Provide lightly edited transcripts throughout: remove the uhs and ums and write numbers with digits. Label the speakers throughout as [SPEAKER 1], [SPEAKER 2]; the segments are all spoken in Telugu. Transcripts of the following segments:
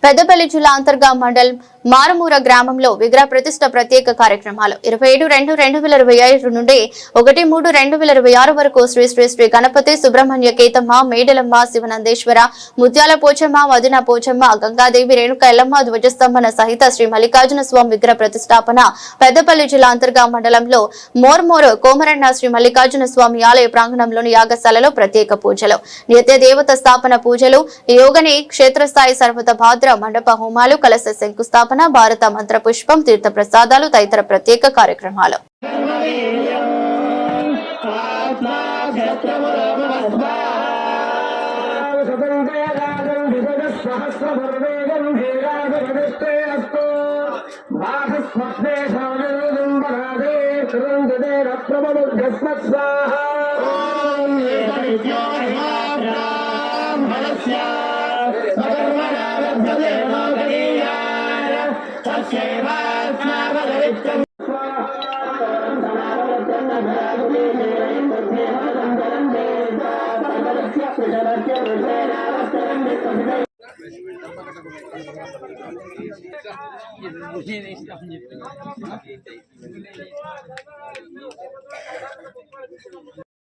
[SPEAKER 1] పెద్దపల్లి జిల్లా అంతర్గా మండల్ మారమూర గ్రామంలో విగ్రహ ప్రతిష్ట ప్రత్యేక కార్యక్రమాలు 27/2/2025 నుండి 1/3/2026 వరకు శ్రీ శ్రీ శ్రీ గణపతి సుబ్రహ్మణ్య కేతమ్మ మేడలమ్మ శివనందేశ్వర ముత్యాల పోచమ్మ వదిన పోచమ్మ గంగాదేవి రేణుక ఎల్లమ్మ ధ్వజస్తంభన సహిత శ్రీ మల్లికార్జున స్వామి విగ్రహ ప్రతిష్టాపన పెద్దపల్లి జిల్లా అంతర్గా మండలంలో మోర్మోర్ కోమరన్న శ్రీ మల్లికార్జున స్వామి ఆలయ ప్రాంగణంలోని యాగశాలలో ప్రత్యేక పూజలు నిత్య దేవత స్థాపన పూజలు యోగని క్షేత్రస్థాయి సర్వత భాద్ర మండప హోమాలు కలశ శంకుస్థాపన భారత మంత్ర పుష్పం తీర్థ ప్రసాదాలు తదితర ప్రత్యేక కార్యక్రమాలు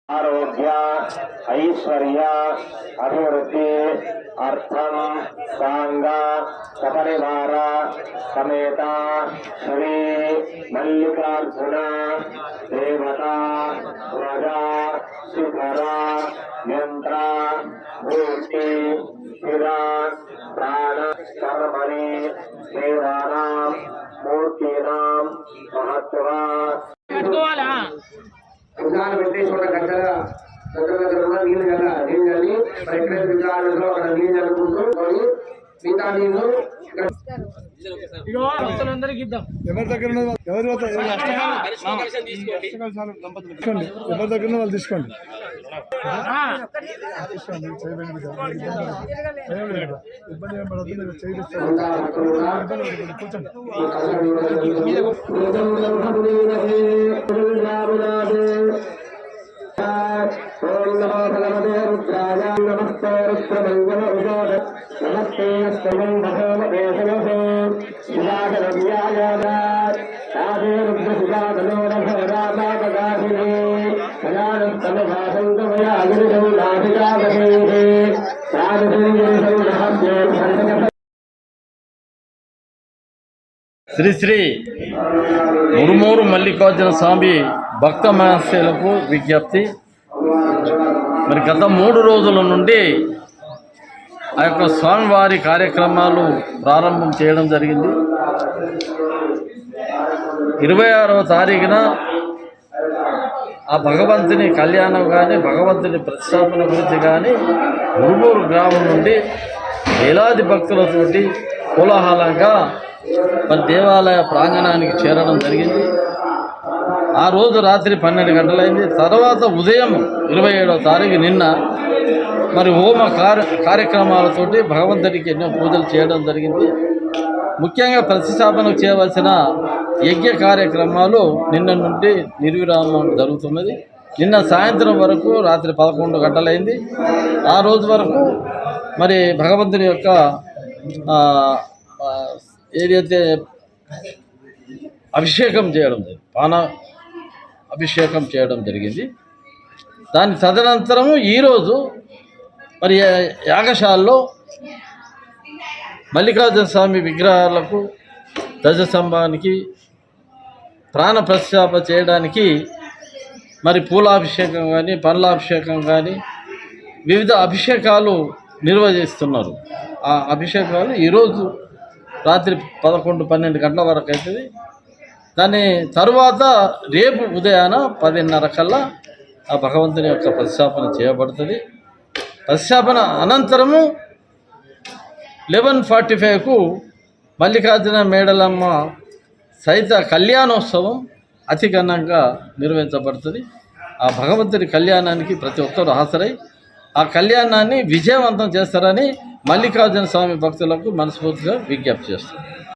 [SPEAKER 2] आरोग्य ऐश्वर्य अभिवृद्धि अर्थम सांग सपरिवार समेत श्री मल्लिकार्जुन देवता ध्वज शिखर यंत्र मूर्ति शिरा प्राण कर्मणि देवानां मूर्तीनां महत्व విగ్రహాలు పెట్టి చోట గంటల దగ్గర నీళ్ళు చల్లి మరి ఎక్కడైతే విగ్రహాలలో అక్కడ నీళ్ళు చల్లుకుంటూ మిగతా నీళ్ళు
[SPEAKER 3] ఎవరి దగ్గర వాళ్ళు తీసుకోండి ఇబ్బంది ఏం పడద్దు మీరు
[SPEAKER 4] శ్రీ శ్రీ మురుమూరు మల్లికార్జున స్వామి భక్త మహర్షులకు విజ్ఞప్తి. మరి గత 3 రోజుల నుండి ఆ యొక్క స్వామివారి కార్యక్రమాలు ప్రారంభం చేయడం జరిగింది. 26వ తారీఖున ఆ భగవంతుని కళ్యాణం కానీ భగవంతుని ప్రతిష్టాపన గురించి కానీ మురుమూరు గ్రామం నుండి వేలాది భక్తులతోటి కోలాహలంగా మరి దేవాలయ ప్రాంగణానికి చేరడం జరిగింది. ఆ రోజు రాత్రి 12 గంటలైంది. తర్వాత ఉదయం 27వ తారీఖు నిన్న మరి హోమ కార్యక్రమాలతోటి భగవంతుడికి ఎన్నో పూజలు చేయడం జరిగింది. ముఖ్యంగా ప్రతిష్టాపనకు చేయవలసిన యజ్ఞ కార్యక్రమాలు నిన్న నుండి నిర్విరామం జరుగుతున్నది. నిన్న సాయంత్రం వరకు రాత్రి 11 గంటలైంది. ఆ రోజు వరకు మరి భగవంతుని యొక్క ఏదైతే అభిషేకం చేయడం జరిగింది, పాన అభిషేకం చేయడం జరిగింది. దాని తదనంతరము ఈరోజు మరి యాగశాలలో మల్లికార్జున స్వామి విగ్రహాలకు ధ్వజస్తంభానికి ప్రాణ ప్రతిష్ఠాపన చేయడానికి మరి పూలాభిషేకం కానీ పండ్లాభిషేకం కానీ వివిధ అభిషేకాలు నిర్వహిస్తున్నారు. ఆ అభిషేకాలు ఈరోజు రాత్రి 11-12 గంటల వరకు అవుతుంది. దాని తరువాత రేపు ఉదయాన 10:30 కల్లా ఆ భగవంతుని యొక్క ప్రతిష్టాపన చేయబడుతుంది. ప్రతిష్టాపన అనంతరము 11:45కు మల్లికార్జున మేడలమ్మ సహిత కళ్యాణోత్సవం అతి ఘనంగా నిర్వహించబడుతుంది. ఆ భగవంతుని కళ్యాణానికి ప్రతి ఒక్కరూ హాజరై ఆ కళ్యాణాన్ని విజయవంతం చేస్తారని మల్లికార్జున స్వామి భక్తులకు మనస్ఫూర్తిగా విజ్ఞప్తి చేస్తారు.